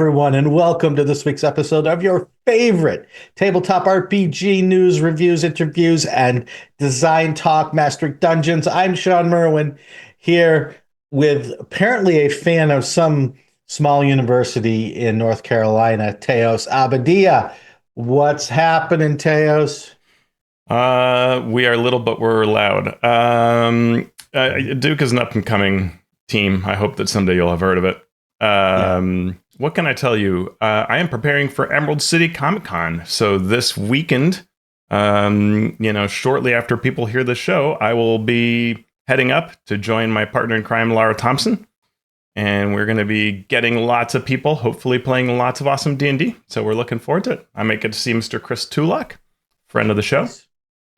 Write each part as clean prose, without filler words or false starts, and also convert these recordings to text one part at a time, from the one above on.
everyone, and welcome to this week's episode of your favorite tabletop RPG news, reviews, interviews, and design talk, Mastering Dungeons. I'm Shawn Merwin, here with apparently a fan of some small university in North Carolina, Teos Abadia. What's happening, Teos? We are little, but we're loud. Duke is an up-and-coming team. I hope that someday you'll have heard of it. What can I tell you? I am preparing for Emerald City Comic Con. So this weekend, shortly after people hear the show, I will be heading up to join my partner in crime, Laura Thompson. And we're going to be getting lots of people, hopefully playing lots of awesome D&D. So we're looking forward to it. I might get to see Mr. Chris Tulak, friend of the show.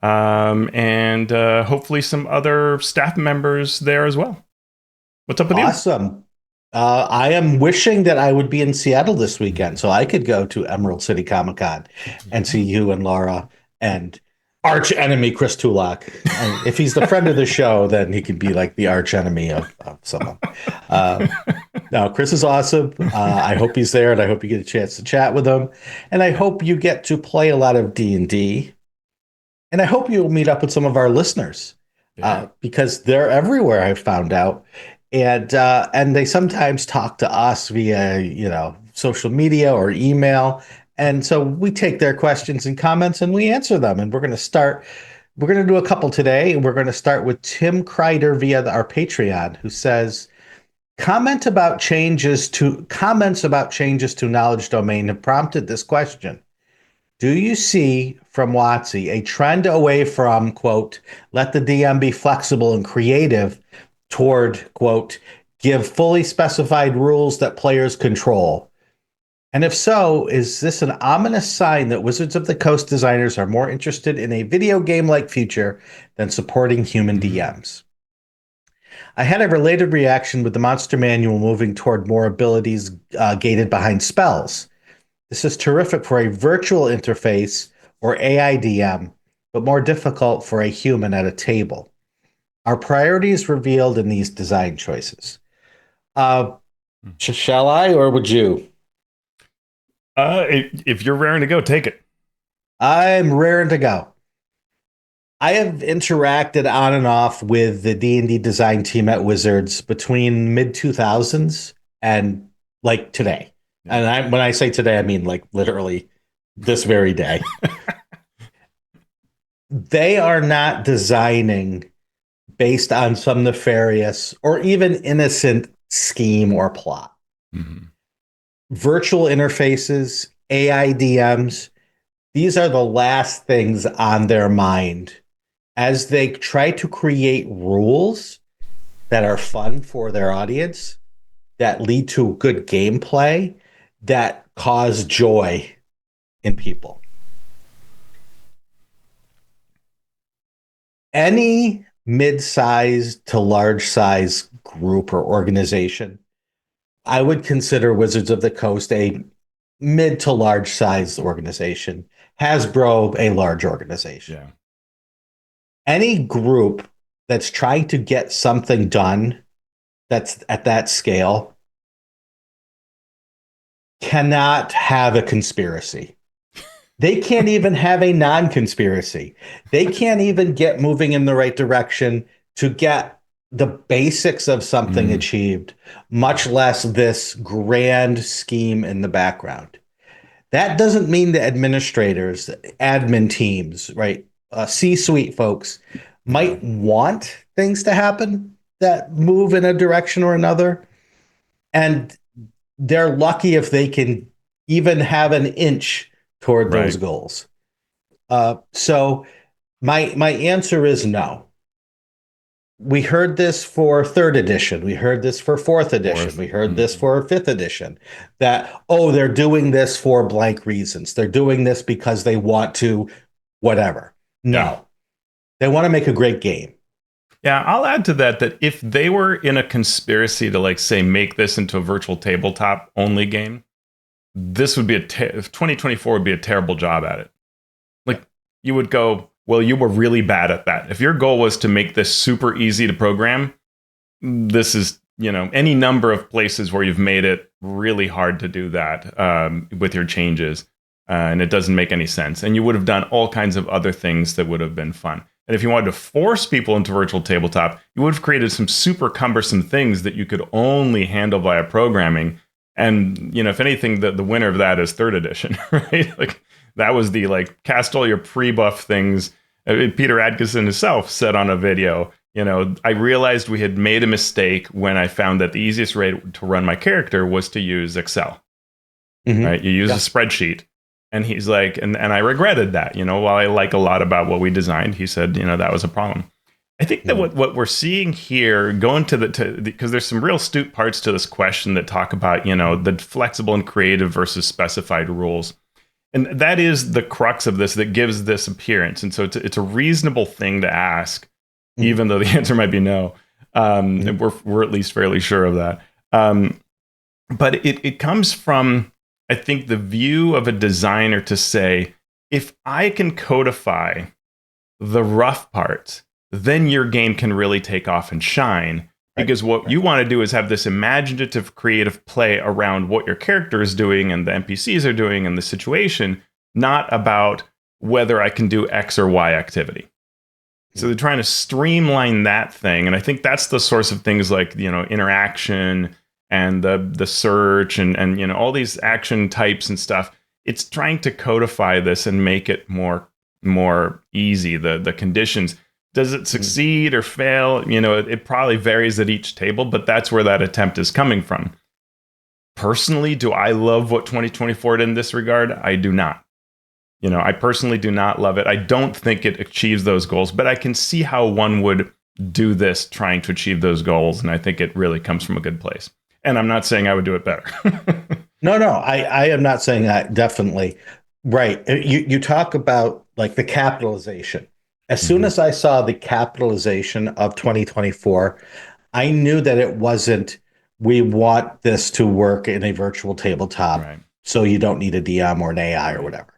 And hopefully some other staff members there as well. What's up with you? Awesome. I am wishing that I would be in Seattle this weekend so I could go to Emerald City Comic Con and see you and Laura and arch enemy Chris Tulak. And if he's the friend of the show, then he can be like the arch enemy of someone. No, Chris is awesome. I hope he's there, and I hope you get a chance to chat with him. And I hope you get to play a lot of D&D. And I hope you'll meet up with some of our listeners because they're everywhere, I've found out. And they sometimes talk to us via, social media or email. And so we take their questions and comments and we answer them. And we're going to do a couple today. And we're going to start with Tim Kreider via our Patreon, who says, comments about changes to knowledge domain have prompted this question. Do you see from WotC a trend away from, quote, let the DM be flexible and creative toward, quote, give fully specified rules that players control? And if so, is this an ominous sign that Wizards of the Coast designers are more interested in a video game-like future than supporting human DMs? I had a related reaction with the Monster Manual moving toward more abilities gated behind spells. This is terrific for a virtual interface or AIDM, but more difficult for a human at a table. Our priorities revealed in these design choices. Shall I, or would you? If you're raring to go, take it. I'm raring to go. I have interacted on and off with the D&D design team at Wizards between mid-2000s and like today. And when I say today, I mean like literally this very day. They are not designing based on some nefarious or even innocent scheme or plot. Mm-hmm. Virtual interfaces, AIDMs, these are the last things on their mind as they try to create rules that are fun for their audience, that lead to good gameplay, that cause joy in people. Any mid-sized to large-size group or organization, I would consider Wizards of the Coast a mid to large-sized organization. Hasbro, a large organization. Yeah. Any group that's trying to get something done that's at that scale cannot have a conspiracy. They can't even have a non-conspiracy. They can't even get moving in the right direction to get the basics of something achieved, much less this grand scheme in the background. That doesn't mean the administrators, admin teams, right? C-suite folks might want things to happen that move in a direction or another. And they're lucky if they can even have an inch toward those goals. So my answer is no. We heard this for 3rd edition. We heard this for 4th edition. We heard this for 5th edition. That, they're doing this for blank reasons. They're doing this because they want to whatever. No. Yeah. They want to make a great game. Yeah, I'll add to that if they were in a conspiracy to, say, make this into a virtual tabletop only game, this would be 2024 would be a terrible job at it. You would go, well, you were really bad at that. If your goal was to make this super easy to program, this is any number of places where you've made it really hard to do that with your changes, and it doesn't make any sense. And you would have done all kinds of other things that would have been fun. And if you wanted to force people into virtual tabletop, you would have created some super cumbersome things that you could only handle via programming. And, if anything, the winner of that is third edition, right? Like that was the cast all your pre-buff things. Peter Adkison himself said on a video, I realized we had made a mistake when I found that the easiest way to run my character was to use Excel, right? You use a spreadsheet. And he's like, and I regretted that, while I like a lot about what we designed, he said, that was a problem. I think that what we're seeing here, going because there's some real astute parts to this question that talk about, the flexible and creative versus specified rules. And that is the crux of this that gives this appearance. And so it's a reasonable thing to ask, even though the answer might be no. And we're at least fairly sure of that. But it comes from, I think, the view of a designer to say, if I can codify the rough parts, then your game can really take off and shine. Because what you want to do is have this imaginative, creative play around what your character is doing and the NPCs are doing and the situation, not about whether I can do X or Y activity. So they're trying to streamline that thing. And I think that's the source of things like, interaction and the search and all these action types and stuff. It's trying to codify this and make it more easy, the conditions. Does it succeed or fail? It probably varies at each table, but that's where that attempt is coming from. Personally, do I love what 2024 did in this regard? I do not. I personally do not love it. I don't think it achieves those goals, but I can see how one would do this trying to achieve those goals. And I think it really comes from a good place. And I'm not saying I would do it better. No, I am not saying that, definitely. Right. You talk about the capitalization. As soon as I saw the capitalization of 2024, I knew that it wasn't, we want this to work in a virtual tabletop, right, so you don't need a DM or an AI or whatever.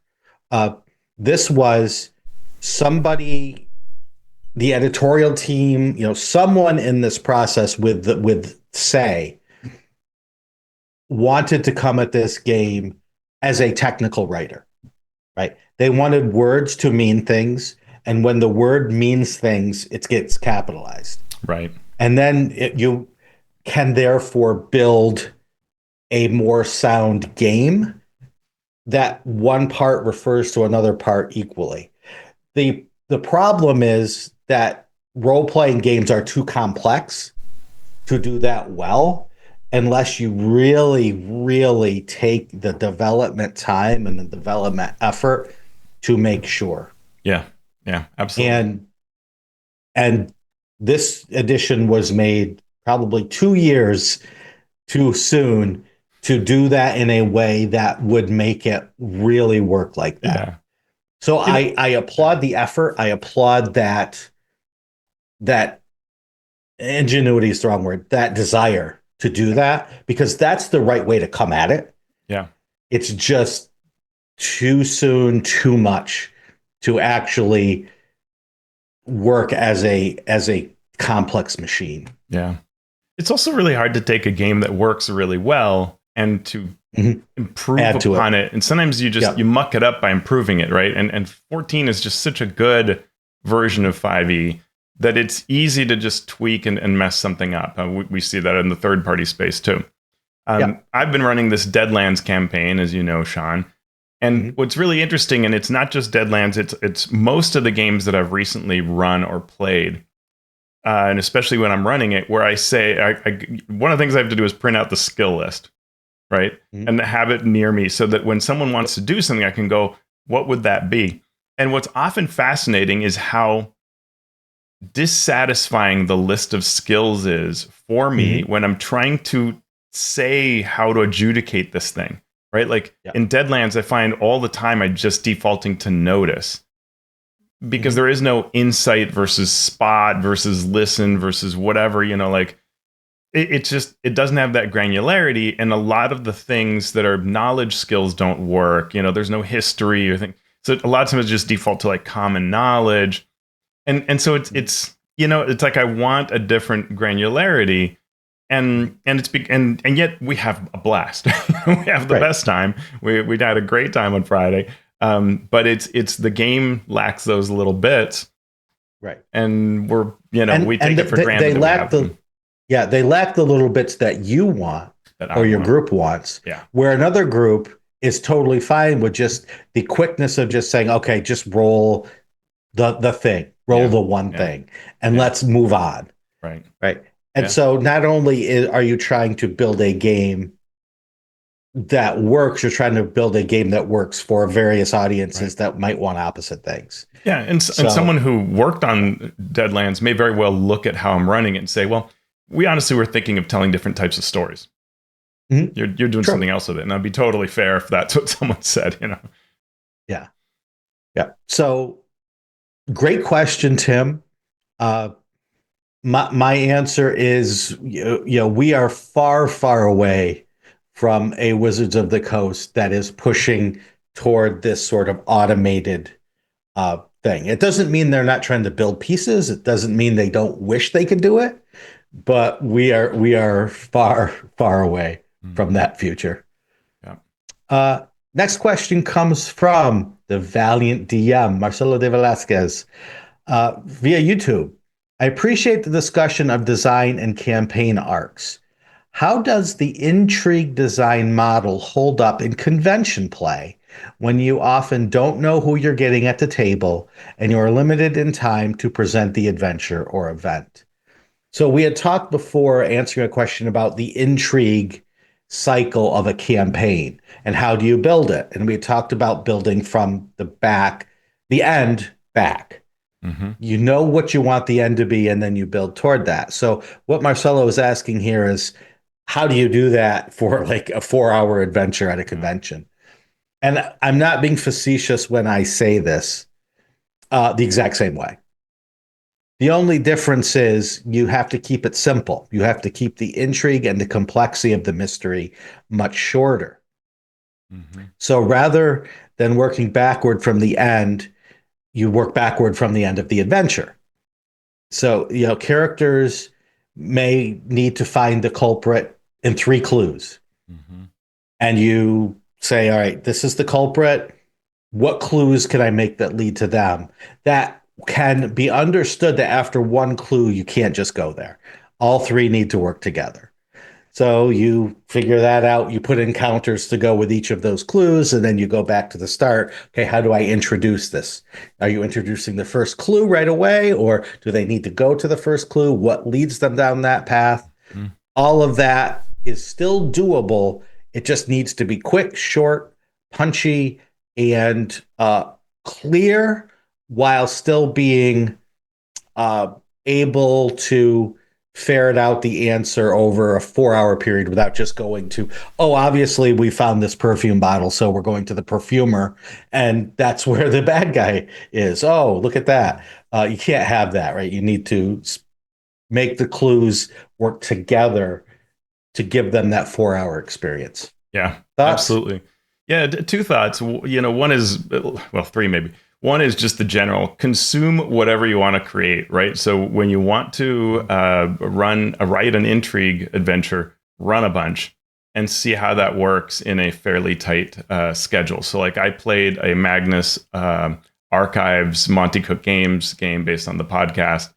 This was somebody, the editorial team, someone in this process with say, wanted to come at this game as a technical writer, right? They wanted words to mean things. And when the word means things, it gets capitalized. Right. And then you can therefore build a more sound game that one part refers to another part equally. The problem is that role-playing games are too complex to do that well unless you really, really take the development time and the development effort to make sure. Yeah, absolutely. And this edition was made probably 2 years too soon to do that in a way that would make it really work like that. Yeah. So I applaud the effort. I applaud that ingenuity is the wrong word, that desire to do that, because that's the right way to come at it. Yeah. It's just too soon, too much to actually work as a complex machine. Yeah. It's also really hard to take a game that works really well and to improve upon it. And sometimes you just you muck it up by improving it, right? And 14 is just such a good version of 5e that it's easy to just tweak and mess something up. We see that in the third party space too. I've been running this Deadlands campaign, as you know, Shawn. And what's really interesting, and it's not just Deadlands, it's most of the games that I've recently run or played, and especially when I'm running it, where I say, one of the things I have to do is print out the skill list, right? And have it near me so that when someone wants to do something, I can go, what would that be? And what's often fascinating is how dissatisfying the list of skills is for me when I'm trying to say how to adjudicate this thing. Right? Like in Deadlands, I find all the time I'm just defaulting to notice because there is no insight versus spot versus listen versus whatever, it doesn't have that granularity. And a lot of the things that are knowledge skills don't work. There's no history or thing. So a lot of times just default to common knowledge. And so it's like I want a different granularity. and yet we have a blast. We have the best time. We had a great time on Friday. But it's the game lacks those little bits. Right. And we take it for granted. They lack they lack the little bits that you want or your group wants. Yeah. Where another group is totally fine with just the quickness of just saying, okay, just roll the thing, roll the one thing, and let's move on. Right. Right. And so not only are you trying to build a game that works, you're trying to build a game that works for various audiences that might want opposite things. Yeah, and someone who worked on Deadlands may very well look at how I'm running it and say, well, we honestly were thinking of telling different types of stories. Mm-hmm. You're doing something else with it. And that'd be totally fair if that's what someone said, Yeah. Yeah. So great question, Tim. My answer is, we are far, far away from a Wizards of the Coast that is pushing toward this sort of automated thing. It doesn't mean they're not trying to build pieces. It doesn't mean they don't wish they could do it, but we are far, far away from that future. Yeah. Next question comes from the valiant DM, Marcelo de Velasquez, via YouTube. I appreciate the discussion of design and campaign arcs. How does the Intrigue design model hold up in convention play when you often don't know who you're getting at the table and you are limited in time to present the adventure or event? So we had talked before, answering a question about the Intrigue cycle of a campaign and how do you build it? And we had talked about building from the end back. Mm-hmm. You know what you want the end to be, and then you build toward that. So what Marcelo is asking here is, how do you do that for like a 4-hour adventure at a convention? And I'm not being facetious when I say this, the exact same way. The only difference is you have to keep it simple. You have to keep the intrigue and the complexity of the mystery much shorter. Mm-hmm. So rather than working backward from the end, you work backward from the end of the adventure. So, characters may need to find the culprit in 3 clues. Mm-hmm. And you say, all right, this is the culprit. What clues can I make that lead to them? That can be understood that after 1 clue, you can't just go there. All 3 need to work together. So you figure that out. You put in counters to go with each of those clues, and then you go back to the start. Okay, how do I introduce this? Are you introducing the first clue right away, or do they need to go to the first clue? What leads them down that path? Mm. All of that is still doable. It just needs to be quick, short, punchy, and clear, while still being able to ferret out the answer over a 4-hour period without just going to, obviously we found this perfume bottle, so we're going to the perfumer, and that's where the bad guy is. Oh, look at that. You can't have that, right? You need to make the clues work together to give them that 4-hour experience. Yeah, thoughts? Absolutely. Yeah, 2 thoughts. One is, 3 maybe. One is just the general consume whatever you want to create, right? So when you want to write an intrigue adventure, run a bunch and see how that works in a fairly tight schedule. So like I played a Magnus Archives Monty Cook Games game based on the podcast.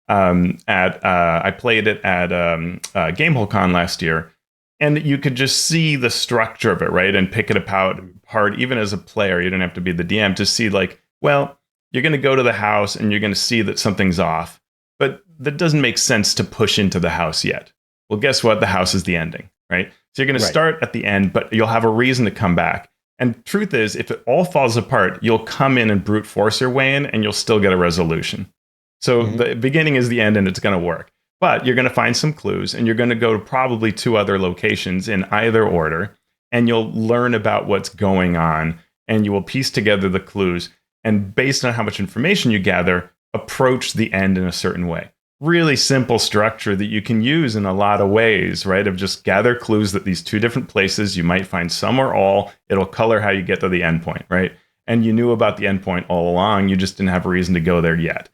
I played it at GameholeCon last year. And you could just see the structure of it, right? And pick it apart, even as a player. You don't have to be the DM to see like, well, you're going to go to the house and you're going to see that something's off. But that doesn't make sense to push into the house yet. Well, guess what? The house is the ending, right? So you're going to start at the end, but you'll have a reason to come back. And truth is, if it all falls apart, you'll come in and brute force your way in and you'll still get a resolution. So the beginning is the end and it's going to work. But you're going to find some clues and you're going to go to probably 2 other locations in either order. And you'll learn about what's going on and you will piece together the clues. And based on how much information you gather, approach the end in a certain way. Really simple structure that you can use in a lot of ways, right? Of just gather clues that these 2 different places, you might find some or all. It'll color how you get to the end point, right? And you knew about the end point all along. You just didn't have a reason to go there yet.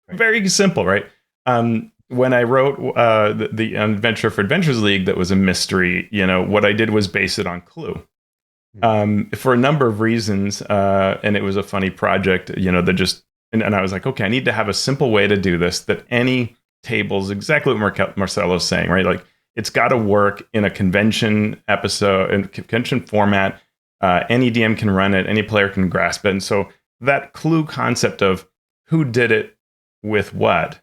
Right. Very simple, right? when I wrote the Adventure for Adventures League that was a mystery, what I did was base it on Clue. For a number of reasons, and it was a funny project, that just, and I was like, okay, I need to have a simple way to do this that any tables, exactly what Marcelo's saying, right? Like, it's got to work in a convention episode, in convention format. Any DM can run it, any player can grasp it. And so that Clue concept of who did it with what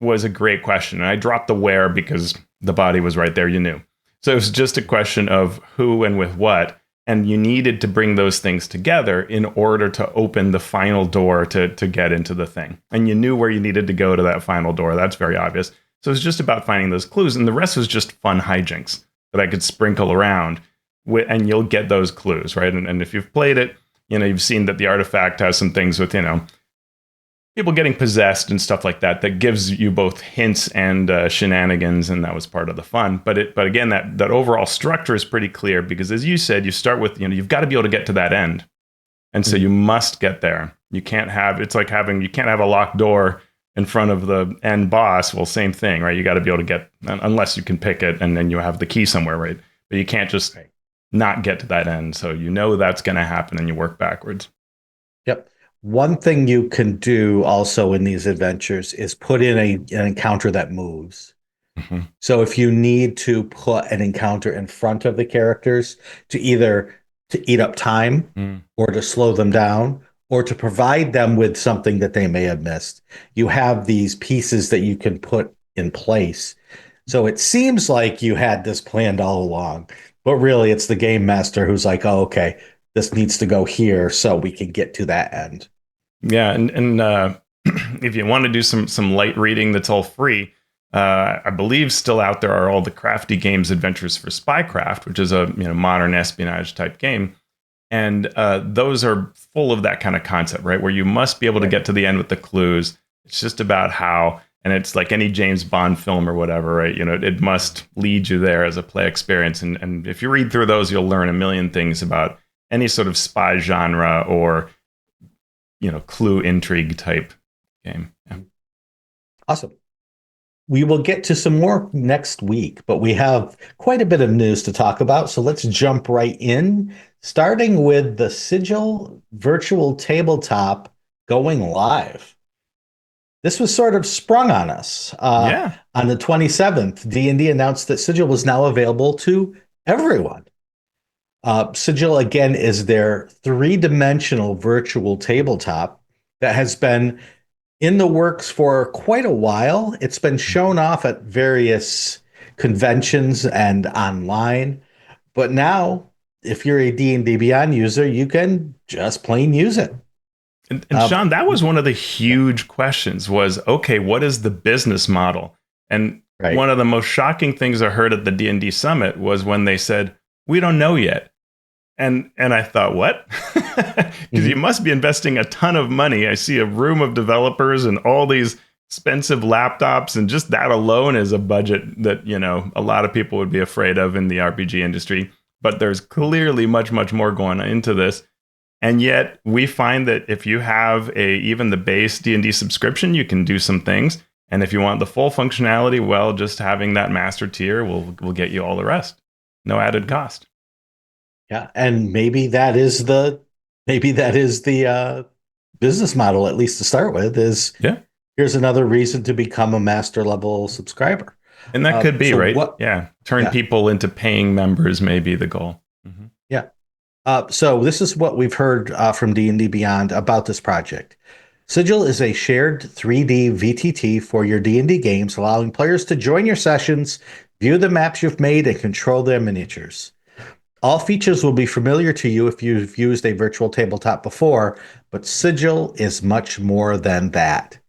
was a great question. And I dropped the where because the body was right there, you knew. So it was just a question of who and with what. And you needed to bring those things together in order to open the final door to get into the thing. And you knew where you needed to go to that final door. That's very obvious. So it's just about finding those clues. And the rest was just fun hijinks that I could sprinkle around. And you'll get those clues, right? And if you've played it, you've seen that the artifact has some things with, people getting possessed and stuff like that, that gives you both hints and shenanigans, and that was part of the fun. But again, that overall structure is pretty clear because, as you said, you start with, you've got to be able to get to that end. And so you must get there. You can't have, you can't have a locked door in front of the end boss. Well, same thing, right? You got to be able to get, unless you can pick it and then you have the key somewhere, right? But you can't just not get to that end. So that's going to happen and you work backwards. Yep. One thing you can do also in these adventures is put in an encounter that moves. Mm-hmm. So if you need to put an encounter in front of the characters to either to eat up time or to slow them down or to provide them with something that they may have missed, you have these pieces that you can put in place. So it seems like you had this planned all along, but really it's the game master who's like, oh, okay, this needs to go here so we can get to that end. Yeah, and if you want to do some light reading that's all free, I believe still out there are all the Crafty Games Adventures for Spycraft, which is a modern espionage type game. And those are full of that kind of concept, right? Where you must be able to get to the end with the clues. It's just about how, and it's like any James Bond film or whatever, right? It must lead you there as a play experience. And if you read through those, you'll learn a million things about any sort of spy genre or clue intrigue type game. Yeah. Awesome. We will get to some more next week, but we have quite a bit of news to talk about. So let's jump right in, starting with the Sigil virtual tabletop going live. This was sort of sprung on us. On the 27th, D&D announced that Sigil was now available to everyone. Sigil, again, is their three-dimensional virtual tabletop that has been in the works for quite a while. It's been shown off at various conventions and online. But now, if you're a D&D Beyond user, you can just plain use it. And Shawn, that was one of the huge questions was, okay, what is the business model? And one of the most shocking things I heard at the D&D Summit was when they said, we don't know yet. And I thought, what? Because you must be investing a ton of money. I see a room of developers and all these expensive laptops, and just that alone is a budget that, a lot of people would be afraid of in the RPG industry. But there's clearly much, much more going into this. And yet we find that if you have even the base D&D subscription, you can do some things. And if you want the full functionality, well, just having that master tier will get you all the rest. No added cost. Yeah, and maybe that is the business model, at least to start with, is here's another reason to become a master level subscriber. And that could be, right? Turn people into paying members may be the goal. Mm-hmm. Yeah. So this is what we've heard from D&D Beyond about this project. Sigil is a shared 3D VTT for your D&D games, allowing players to join your sessions, view the maps you've made, and control their miniatures. All features will be familiar to you if you've used a virtual tabletop before, but Sigil is much more than that.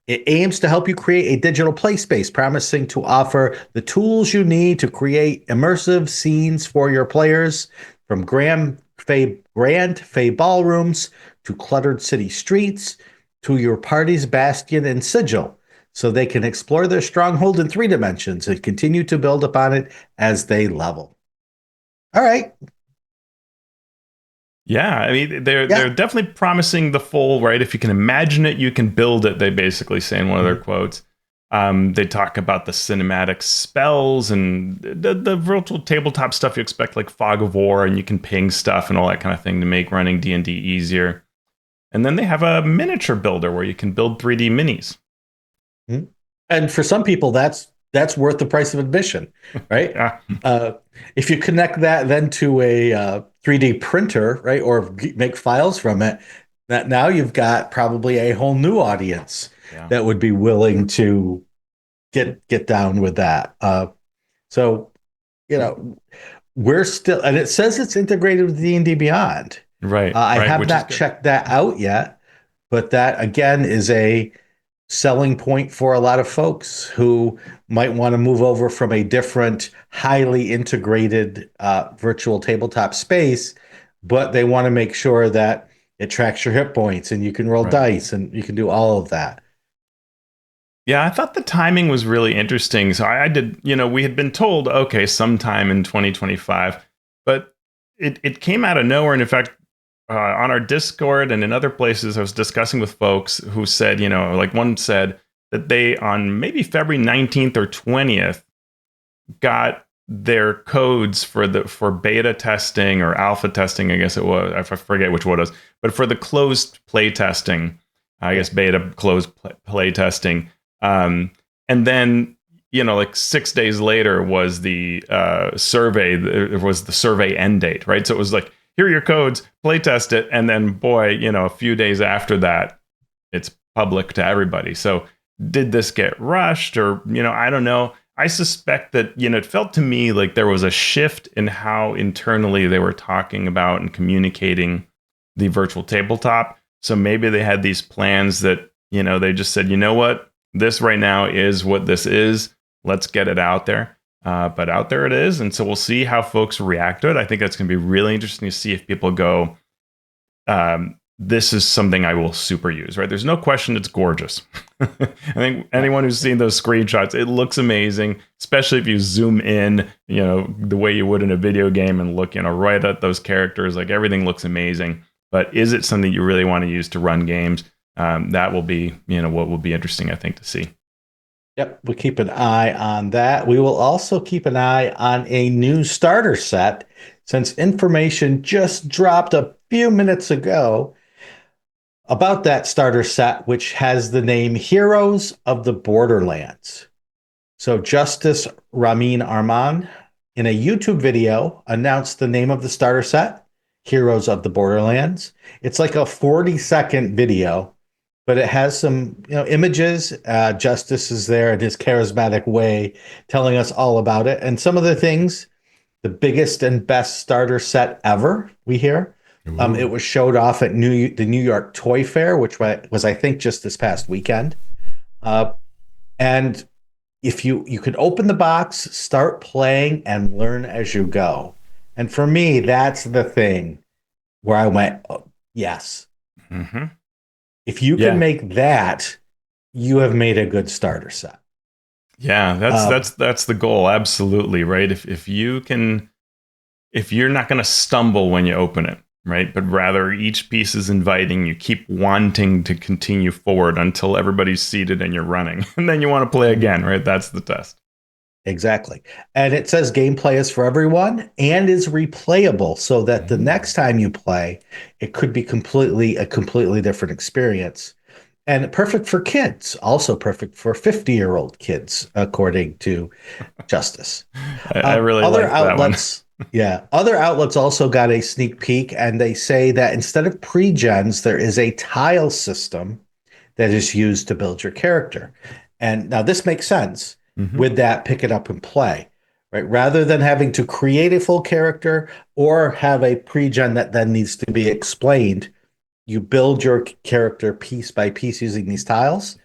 It aims to help you create a digital play space, promising to offer the tools you need to create immersive scenes for your players, from grand fey ballrooms to cluttered city streets to your party's bastion and sigil, so they can explore their stronghold in 3 dimensions and continue to build upon it as they level. All right. Yeah, I mean, they're definitely promising the full, right? If you can imagine it, you can build it, they basically say in one of their quotes. They talk about the cinematic spells and the virtual tabletop stuff you expect, like Fog of War, and you can ping stuff and all that kind of thing to make running D&D easier. And then they have a miniature builder where you can build 3D minis. And for some people, that's worth the price of admission, right? Yeah. If you connect that then to a 3D printer, right, or make files from it, that now you've got probably a whole new audience that would be willing to get down with that. So, we're still, and it says it's integrated with D&D Beyond. Right. I right, have not checked that out yet, but that again is a selling point for a lot of folks who might want to move over from a different, highly integrated virtual tabletop space, but they want to make sure that it tracks your hit points and you can roll dice and you can do all of that. Yeah, I thought the timing was really interesting. So I did, we had been told, okay, sometime in 2025, but it came out of nowhere. And in fact, on our Discord and in other places, I was discussing with folks who said, like one said that they, on maybe February 19th or 20th, got their codes for beta testing or alpha testing, I guess it was. I forget which one it was, but for the closed play testing, I guess beta closed play testing. And then, like 6 days later was the survey. It was the survey end date, right? So it was like, here are your codes, play test it. And then, boy, a few days after that, it's public to everybody. So did this get rushed or, I don't know. I suspect that, it felt to me like there was a shift in how internally they were talking about and communicating the virtual tabletop. So maybe they had these plans that, they just said, you know what, this right now is what this is. Let's get it out there. But out there it is. And so we'll see how folks react to it. I think that's going to be really interesting to see if people go, this is something I will super use, right? There's no question it's gorgeous. I think anyone who's seen those screenshots, it looks amazing, especially if you zoom in, the way you would in a video game and look, right at those characters, like everything looks amazing. But is it something you really want to use to run games? That will be, what will be interesting, I think, to see. Yep, we'll keep an eye on that. We will also keep an eye on a new starter set, since information just dropped a few minutes ago about that starter set, which has the name Heroes of the Borderlands. So Justice Ramin Arman, in a YouTube video, announced the name of the starter set, Heroes of the Borderlands. It's like a 40-second video, but it has some images. Justice is there in his charismatic way telling us all about it. And some of the things, the biggest and best starter set ever, we hear. It was showed off at the New York Toy Fair, which was, I think, just this past weekend. And if you could open the box, start playing, and learn as you go. And for me, that's the thing where I went, oh, yes. Mm-hmm. If you can make that, you have made a good starter set. Yeah, that's the goal. Absolutely. Right. If you're not going to stumble when you open it, right, but rather each piece is inviting, you keep wanting to continue forward until everybody's seated and you're running, and then you want to play again, right? That's the test. Exactly. And it says gameplay is for everyone and is replayable, so that the next time you play, it could be a completely different experience. And perfect for kids, also perfect for 50-year-old kids, according to Justice. I really other like outlets, that one. Yeah, other outlets also got a sneak peek, and they say that instead of pre-gens, there is a tile system that is used to build your character. And now this makes sense with that pick it up and play, right? Rather than having to create a full character or have a pre-gen that then needs to be explained, you build your character piece by piece using these tiles.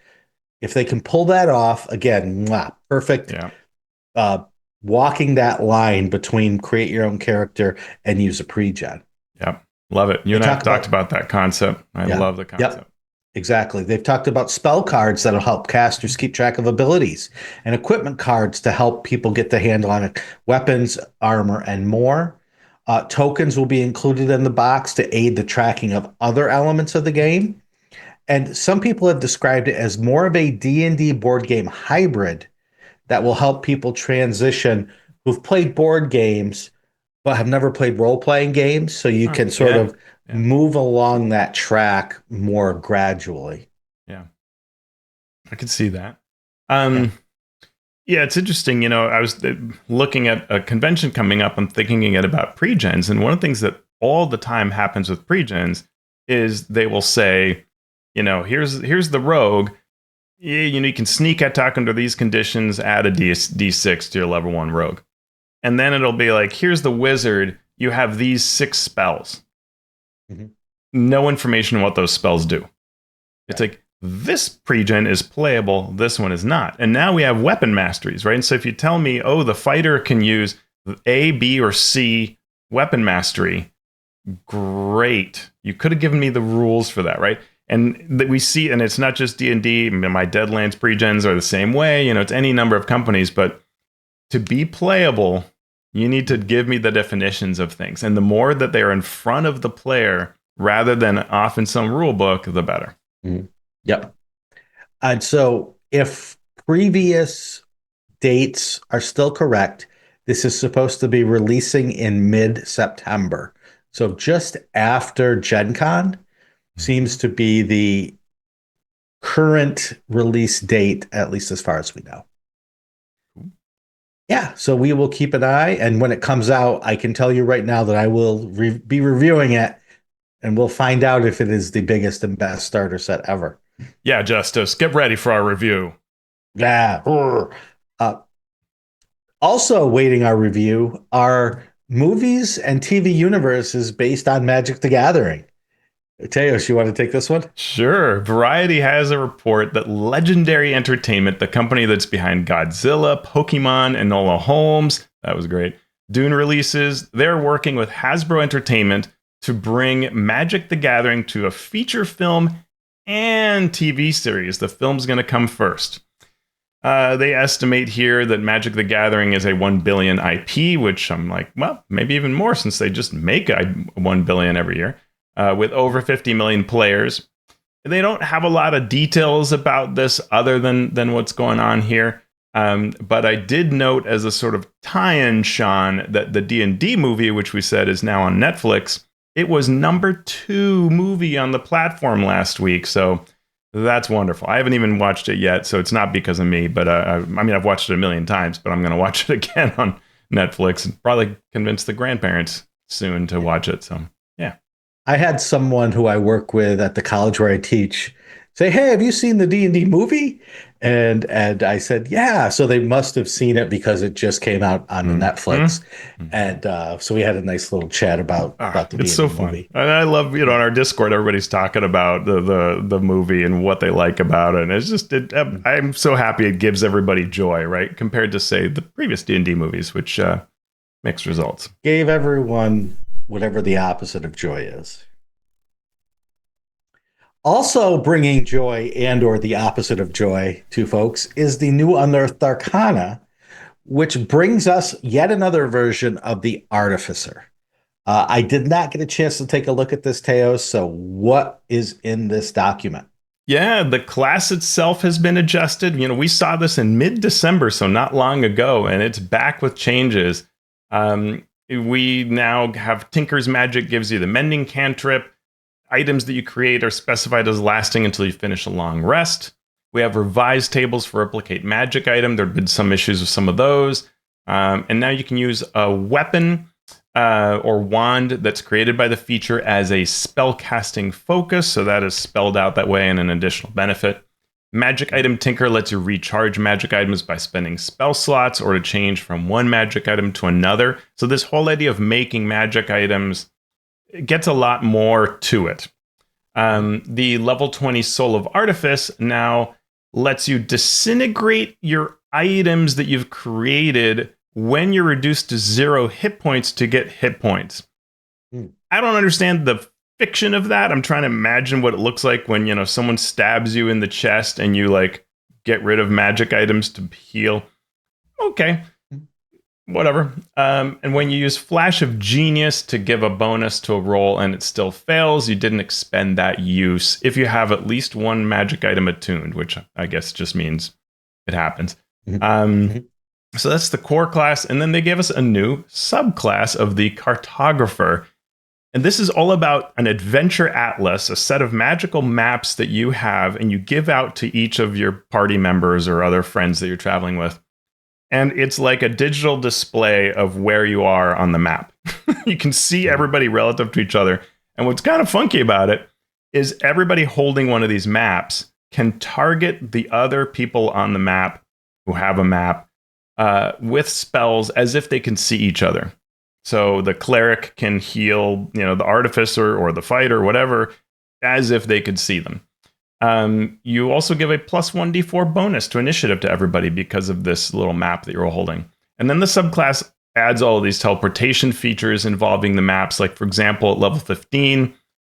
If they can pull that off, again, perfect. Yeah. Walking that line between create your own character and use a pre-gen. Yep. Love it. You and I have talked about that concept. I love the concept. Yep. Exactly. They've talked about spell cards that'll help casters keep track of abilities, and equipment cards to help people get the handle on weapons, armor, and more. Tokens will be included in the box to aid the tracking of other elements of the game. And some people have described it as more of a D&D board game hybrid that will help people transition who've played board games but have never played role-playing games. So you can sort Yeah. of move along that track more gradually. Yeah. I could see that. Yeah, it's interesting. You know, I was looking at a convention coming up. I'm thinking again about pre-gens. And one of the things that all the time happens with pre-gens is they will say, you know, here's the rogue. Yeah, you know, you can sneak attack under these conditions, add a D6 to your level 1 rogue. And then it'll be like, here's the wizard. You have these 6 spells. Mm-hmm. No information on what those spells do. It's like, this pre-gen is playable, this one is not. And now we have weapon masteries, right? And so if you tell me, oh, the fighter can use A, B, or C weapon mastery, great. You could have given me the rules for that, right? And that we see, and it's not just D&D, my Deadlands pre-gens are the same way, you know, it's any number of companies, but to be playable, you need to give me the definitions of things. And the more that they are in front of the player, rather than off in some rule book, the better. Mm-hmm. Yep. And so if previous dates are still correct, this is supposed to be releasing in mid-September. So just after Gen Con seems to be the current release date, at least as far as we know. Yeah, so we will keep an eye. And when it comes out, I can tell you right now that I will be reviewing it, and we'll find out if it is the biggest and best starter set ever. Yeah, Justice, get ready for our review. Yeah. Also waiting our review are movies and TV universes based on Magic the Gathering. Teos, you want to take this one? Sure. Variety has a report that Legendary Entertainment, the company that's behind Godzilla, Pokemon, and Enola Holmes, that was great, Dune releases, they're working with Hasbro Entertainment to bring Magic the Gathering to a feature film and TV series. The film's going to come first. They estimate here that Magic the Gathering is a 1 billion IP, which I'm like, well, maybe even more since they just make 1 billion every year, with over 50 million players. They don't have a lot of details about this other than what's going on here. But I did note as a sort of tie-in, Shawn, that the D&D movie, which we said is now on Netflix, it was number 2 movie on the platform last week. So that's wonderful. I haven't even watched it yet, so it's not because of me. But I mean, I've watched it a million times, but I'm going to watch it again on Netflix and probably convince the grandparents soon to watch it. So, yeah. I had someone who I work with at the college where I teach say, "Hey, have you seen the D&D movie?" And I said, "Yeah." So they must have seen it because it just came out on Netflix. And so we had a nice little chat about the D&D it's so fun. movie. And I love, you know, on our Discord, everybody's talking about the movie and what they like about it. And it's just, I'm so happy it gives everybody joy, right? Compared to, say, the previous D&D movies, which mixed results. Gave everyone whatever the opposite of joy is. Also bringing joy and or the opposite of joy to folks is the new Unearthed Arcana, which brings us yet another version of the Artificer. I did not get a chance to take a look at this, Teos, so what is in this document? Yeah, the class itself has been adjusted. You know, we saw this in mid-December, so not long ago, and it's back with changes. We now have Tinker's Magic gives you the Mending Cantrip. Items that you create are specified as lasting until you finish a long rest. We have revised tables for Replicate Magic item. There have been some issues with some of those. And now you can use a weapon or wand that's created by the feature as a spellcasting focus. So that is spelled out that way and an additional benefit. Magic Item Tinker lets you recharge magic items by spending spell slots or to change from one magic item to another. So this whole idea of making magic items gets a lot more to it. The level 20 Soul of Artifice now lets you disintegrate your items that you've created when you're reduced to 0 hit points to get hit points. I don't understand the fiction of that. I'm trying to imagine what it looks like when, you know, someone stabs you in the chest and you like get rid of magic items to heal. Okay. whatever. And when you use Flash of Genius to give a bonus to a roll and it still fails, you didn't expend that use if you have at least one magic item attuned, which I guess just means it happens. So that's the core class. And then they gave us a new subclass of the Cartographer. And this is all about an adventure atlas, a set of magical maps that you have and you give out to each of your party members or other friends that you're traveling with. And it's like a digital display of where you are on the map. You can see everybody relative to each other. And what's kind of funky about it is everybody holding one of these maps can target the other people on the map who have a map with spells as if they can see each other. So the cleric can heal, the artificer or the fighter, whatever, as if they could see them. You also give a plus 1d4 bonus to initiative to everybody because of this little map that you're all holding. And then the subclass adds all of these teleportation features involving the maps. Like, for example, at level 15,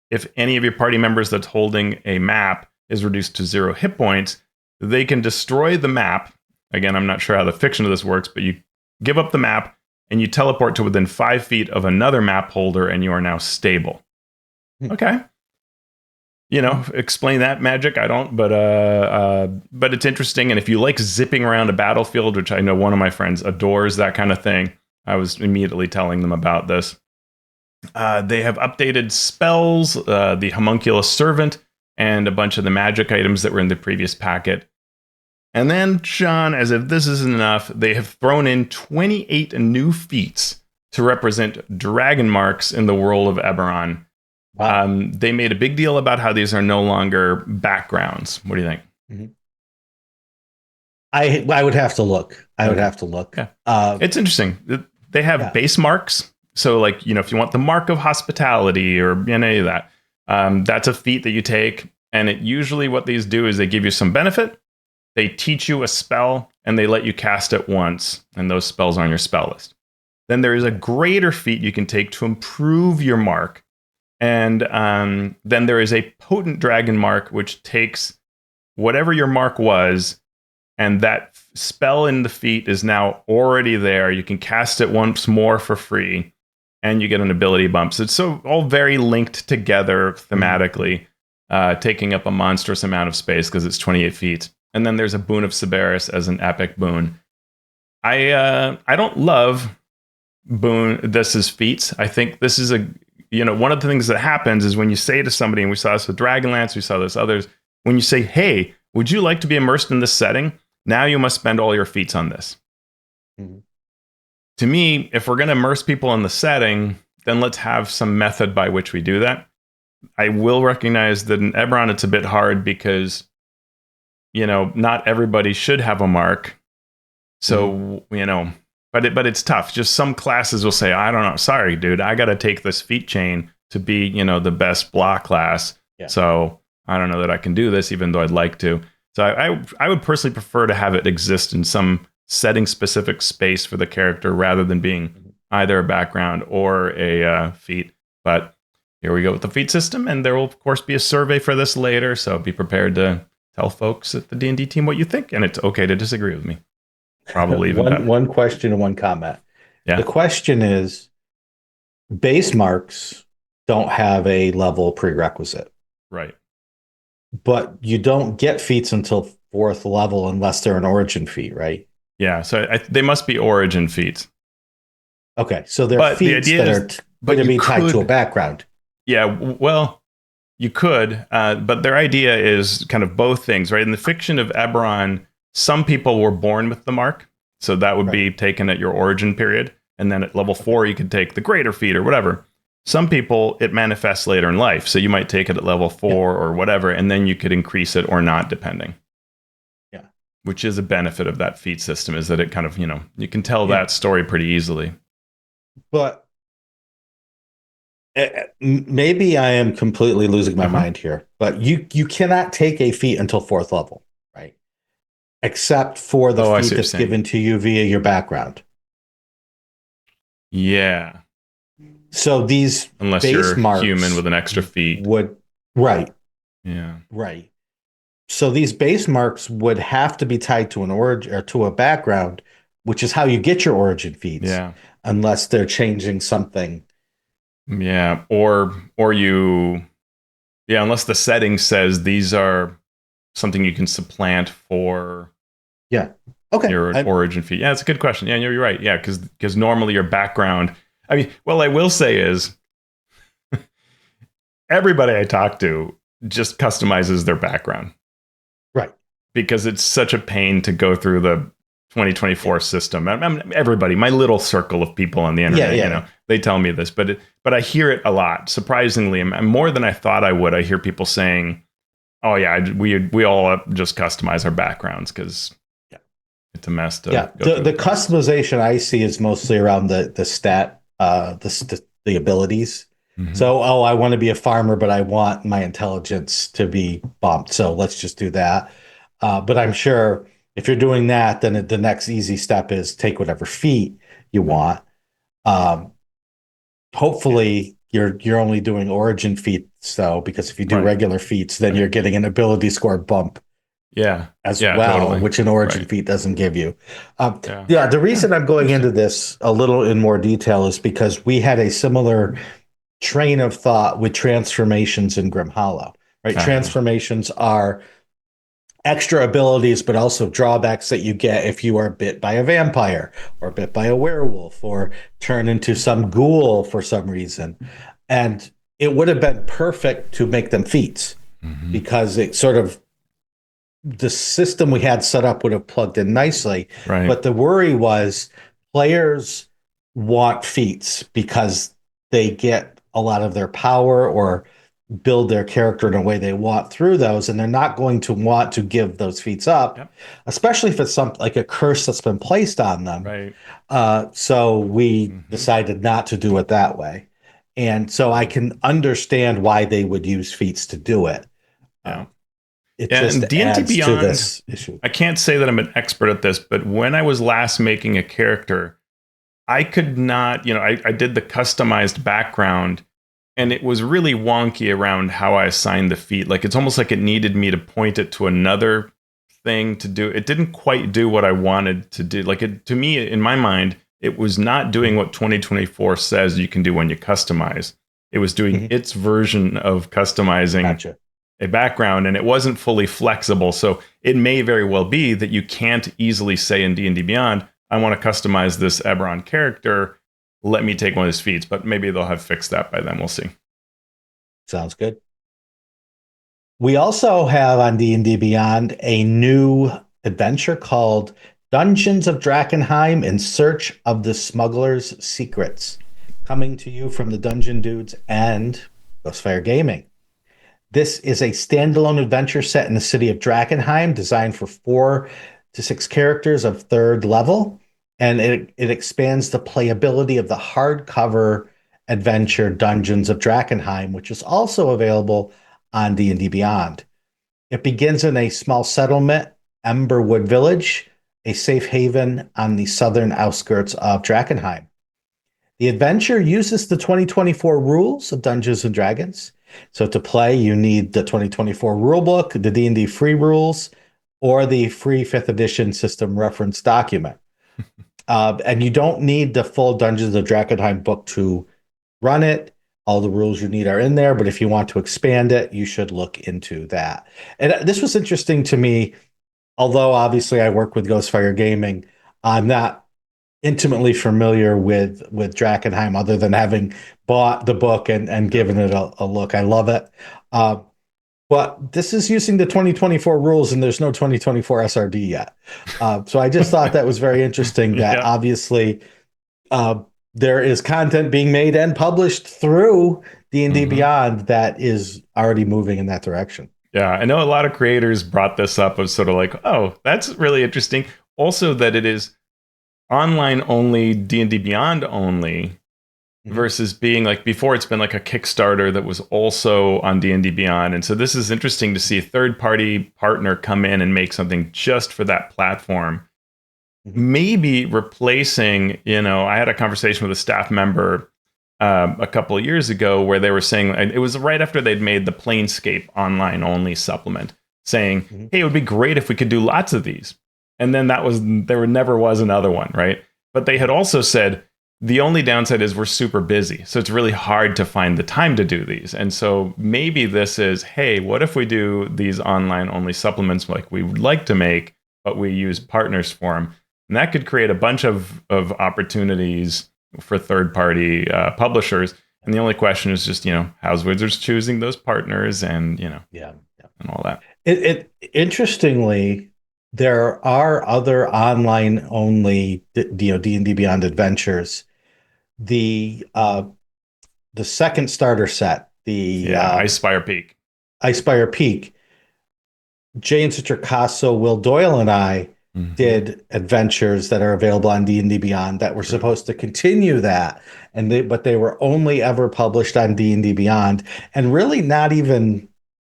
if any of your party members that's holding a map is reduced to 0 hit points, they can destroy the map. Again, I'm not sure how the fiction of this works, but you give up the map and you teleport to within 5 feet of another map holder and you are now stable. Okay. Explain that magic. I don't, but it's interesting. And if you like zipping around a battlefield, which I know one of my friends adores that kind of thing, I was immediately telling them about this. They have updated spells, the Homunculus Servant, and a bunch of the magic items that were in the previous packet. And then, Shawn, as if this isn't enough, they have thrown in 28 new feats to represent dragon marks in the world of Eberron. Wow. They made a big deal about how these are no longer backgrounds. What do you think? I would have to look. I would have to look. Yeah. It's interesting. They have base marks. So, like, if you want the mark of hospitality or any of that, that's a feat that you take. And it usually what these do is they give you some benefit. They teach you a spell and they let you cast it once. And those spells are on your spell list. Then there is a greater feat you can take to improve your mark. And then there is a potent dragon mark, which takes whatever your mark was, and that spell in the feat is now already there. You can cast it once more for free, and you get an ability bump. So it's all very linked together thematically, taking up a monstrous amount of space because it's 28 feet. And then there's a Boon of Sybaris as an epic boon. I don't love this is feats. I think this is one of the things that happens is when you say to somebody, and we saw this with Dragonlance, we saw this others, when you say, hey, would you like to be immersed in this setting? Now you must spend all your feats on this. To me, if we're going to immerse people in the setting, then let's have some method by which we do that. I will recognize that in Eberron, it's a bit hard because, not everybody should have a mark. So, but it's tough. Just some classes will say, I don't know, sorry, dude, I got to take this feat chain to be, the best block class. Yeah. So I don't know that I can do this, even though I'd like to. So I would personally prefer to have it exist in some setting specific space for the character rather than being either a background or a feat. But here we go with the feat system. And there will, of course, be a survey for this later. So be prepared to tell folks at the D&D team what you think. And it's okay to disagree with me. Probably even one question and one comment. Yeah. The question is, base marks don't have a level prerequisite. Right. But you don't get feats until 4th level unless they're an origin feat, right? Yeah, so they must be origin feats. Okay, so they're feats that are going to be tied to a background. Yeah, well, you could, but their idea is kind of both things, right? In the fiction of Eberron, some people were born with the mark, so that would be taken at your origin period, and then at level 4, you could take the greater feat or whatever. Some people, it manifests later in life, so you might take it at level 4 or whatever, and then you could increase it or not, depending. Yeah. Which is a benefit of that feat system, is that it kind of, you can tell that story pretty easily. But maybe I am completely losing my mind here, but you cannot take a feat until 4th level, right? Except for the feat that's given to you via your background. Yeah. So these unless base you're marks human with an extra feat would Yeah. Right. So these base marks would have to be tied to an origin or to a background, which is how you get your origin feeds. Yeah. Unless they're changing something. Yeah. Or you, yeah, unless the setting says these are something you can supplant for your origin feed. Yeah, it's a good question. Yeah, you're right. Yeah, because normally your background, I mean, well, I will say is everybody I talk to just customizes their background. Right. Because it's such a pain to go through the 2024 system. Everybody, my little circle of people on the internet, you know, they tell me this, but I hear it a lot. Surprisingly, more than I thought I would. I hear people saying, "Oh yeah, we all just customize our backgrounds because it's a mess to." The customization I see is mostly around the stat, the abilities. Mm-hmm. So, I want to be a farmer, but I want my intelligence to be bumped. So let's just do that. But I'm sure if you're doing that, then the next easy step is take whatever feat you want. Hopefully, you're only doing origin feats, though, because if you do regular feats, then you're getting an ability score bump. As well, totally. Which an origin feat doesn't give you. The reason I'm going into this a little in more detail is because we had a similar train of thought with transformations in Grim Hollow. Right, transformations are extra abilities, but also drawbacks that you get if you are bit by a vampire or bit by a werewolf or turn into some ghoul for some reason. And it would have been perfect to make them feats because it sort of, the system we had set up would have plugged in nicely. Right. But the worry was players want feats because they get a lot of their power or build their character in a way they want through those, and they're not going to want to give those feats up, especially if it's something like a curse that's been placed on them. Right. So we decided not to do it that way. And so I can understand why they would use feats to do it. It just and adds D&D Beyond, to this issue. I can't say that I'm an expert at this, but when I was last making a character, I could not, I did the customized background, and it was really wonky around how I assigned the feat. Like, it's almost like it needed me to point it to another thing to do. It didn't quite do what I wanted to do. Like, to me, in my mind, it was not doing what 2024 says you can do when you customize. It was doing its version of customizing a background, and it wasn't fully flexible. So it may very well be that you can't easily say in D&D Beyond, I want to customize this Eberron character. Let me take one of his feats, but maybe they'll have fixed that by then. We'll see. Sounds good. We also have on D&D Beyond a new adventure called Dungeons of Drakkenheim in Search of the Smuggler's Secrets, coming to you from the Dungeon Dudes and Ghostfire Gaming. This is a standalone adventure set in the city of Drakkenheim, designed for 4 to 6 characters of 3rd level. And it expands the playability of the hardcover adventure Dungeons of Drakkenheim, which is also available on D&D Beyond. It begins in a small settlement, Emberwood Village, a safe haven on the southern outskirts of Drakkenheim. The adventure uses the 2024 rules of Dungeons & Dragons. So to play, you need the 2024 rulebook, the D&D free rules, or the free 5th edition system reference document. And you don't need the full Dungeons of Drakkenheim book to run it. All the rules you need are in there, but if you want to expand it, you should look into that. And this was interesting to me, although obviously I work with Ghostfire Gaming. I'm not intimately familiar with Drakkenheim other than having bought the book and given it a look. I love it. But this is using the 2024 rules, and there's no 2024 SRD yet. So I just thought that was very interesting that obviously there is content being made and published through D&D Beyond that is already moving in that direction. Yeah, I know a lot of creators brought this up of sort of like, oh, that's really interesting. Also that it is online only, D&D Beyond only, versus being like before it's been like a Kickstarter that was also on D&D Beyond. And so this is interesting to see a third-party partner come in and make something just for that platform. Maybe replacing, I had a conversation with a staff member a couple of years ago where they were saying, it was right after they'd made the Planescape online only supplement, saying, hey, it would be great if we could do lots of these. And then never was another one, right? But they had also said, the only downside is we're super busy. So it's really hard to find the time to do these. And so maybe this is, hey, what if we do these online only supplements like we would like to make, but we use partners for them? And that could create a bunch of opportunities for third-party publishers. And the only question is just, how's Wizards choosing those partners and, Yeah. and all that. Interestingly, there are other online only, D&D Beyond adventures. The second starter set, Icespire Peak. Icespire Peak. Jane Citricasso, Will Doyle, and I did adventures that are available on D&D Beyond that were supposed to continue that, but they were only ever published on D&D Beyond, and really not even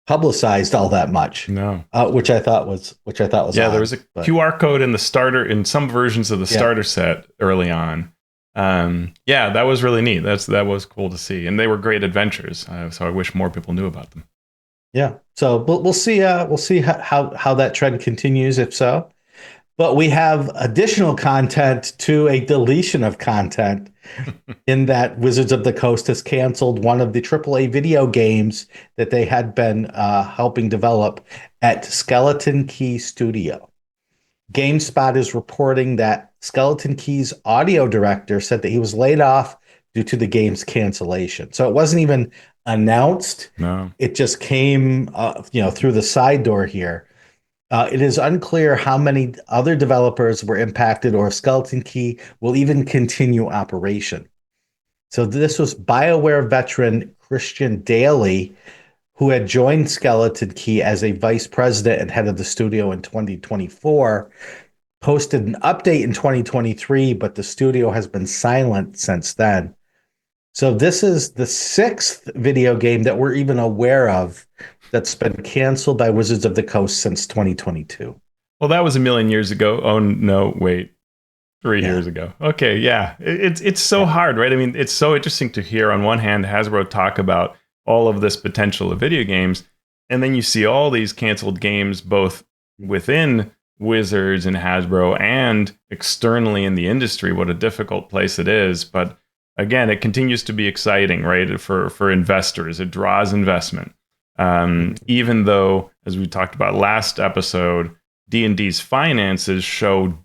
publicized all that much. No, which I thought was yeah. odd, There was a QR code in the starter in some versions of the starter set early on. That was really neat. That was cool to see, and they were great adventures. So I wish more people knew about them. Yeah. So we'll see. We'll see how that trend continues, if so. But we have additional content to a deletion of content in that Wizards of the Coast has canceled one of the AAA video games that they had been helping develop at Skeleton Key Studio. GameSpot is reporting that Skeleton Key's audio director said that he was laid off due to the game's cancellation. So it wasn't even announced. No. It just came through the side door here. It is unclear how many other developers were impacted or if Skeleton Key will even continue operation. So this was BioWare veteran Christian Daly, who had joined Skeleton Key as a vice president and head of the studio in 2024, posted an update in 2023, but the studio has been silent since then. So this is the 6th video game that we're even aware of that's been canceled by Wizards of the Coast since 2022. Well, that was a million years ago. Oh, no, wait. 3 years ago. Okay, yeah. It's so hard, right? I mean, it's so interesting to hear on one hand Hasbro talk about all of this potential of video games, and then you see all these canceled games both within Wizards and Hasbro and externally in the industry. What a difficult place it is. But again, it continues to be exciting, right? For investors. It draws investment. Even though, as we talked about last episode, D&D's finances show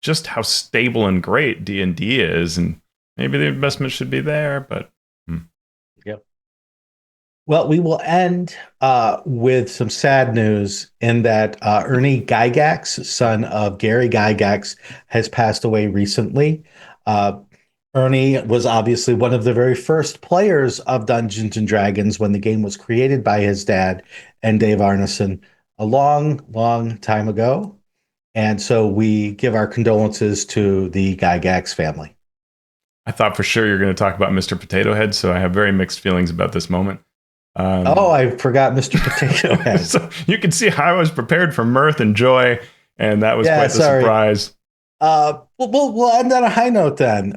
just how stable and great D&D is, and maybe the investment should be there, but Yep. Well, we will end with some sad news in that Ernie Gygax, son of Gary Gygax, has passed away recently. Ernie was obviously one of the very first players of Dungeons and Dragons when the game was created by his dad and Dave Arneson a long, long time ago. And so we give our condolences to the Gygax family. I thought for sure you're going to talk about Mr. Potato Head, so I have very mixed feelings about this moment. I forgot Mr. Potato Head. So you can see how I was prepared for mirth and joy, and that was quite the surprise. We'll end on a high note then.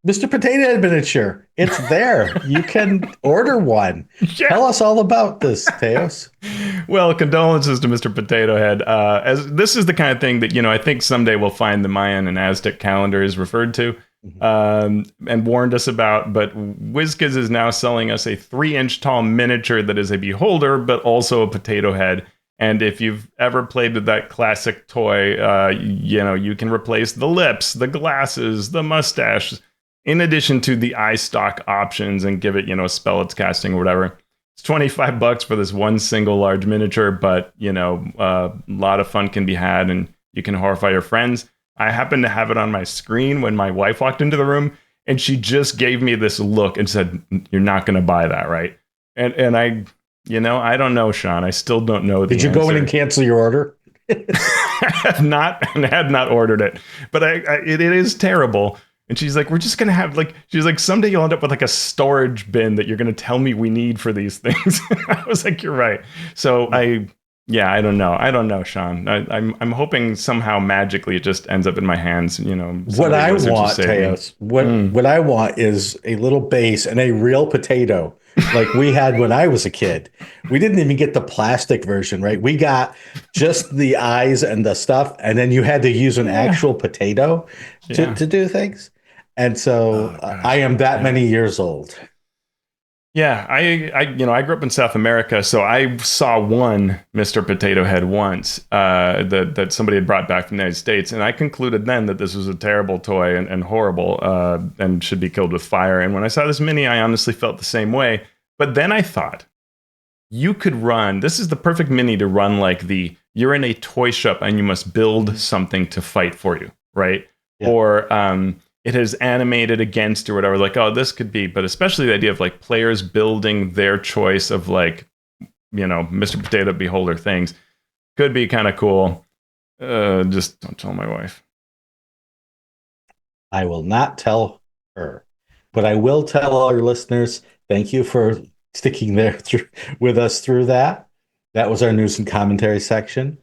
Mr. Potato Head miniature, it's there. You can order one. Yeah. Tell us all about this, Teos. Well, condolences to Mr. Potato Head. As this is the kind of thing that I think someday we'll find the Mayan and Aztec calendars referred to and warned us about. But WizKids is now selling us a 3-inch tall miniature that is a beholder, but also a potato head. And if you've ever played with that classic toy, you can replace the lips, the glasses, the mustache, in addition to the eye stock options, and give it, a spell it's casting or whatever. It's $25 for this one single large miniature, but, a lot of fun can be had, and you can horrify your friends. I happened to have it on my screen when my wife walked into the room, and she just gave me this look and said, "You're not going to buy that, right?" And I... I don't know, Shawn. I still don't know the answer. Did you go in and cancel your order? I have not, and had not ordered it. But it is terrible. And she's like, we're just going to have she's like, someday you'll end up with a storage bin that you're going to tell me we need for these things. I was like, you're right. So Yeah, I don't know. I don't know, Shawn. I'm hoping somehow magically it just ends up in my hands. You know, some What of the I wizards will want, save me. Teos, what Mm. what I want is a little base and a real potato like we had when I was a kid. We didn't even get the plastic version, right? We got just the eyes and the stuff, and then you had to use an Yeah, actual potato yeah. to do things. And so Oh I gosh, am that yeah. many years old. Yeah, I grew up in South America, so I saw one Mr. Potato Head once that somebody had brought back from the United States, and I concluded then that this was a terrible toy and horrible and should be killed with fire. And when I saw this mini, I honestly felt the same way. But then I thought you could run. This is the perfect mini to run like the you're in a toy shop and you must build something to fight for you, right? Yeah. Or it has animated against or whatever. Like, oh, this could be, but especially the idea of like players building their choice of like, Mr. Potato Beholder things could be kind of cool. Just don't tell my wife. I will not tell her, but I will tell all your listeners, thank you for sticking there with us through that. That was our news and commentary section.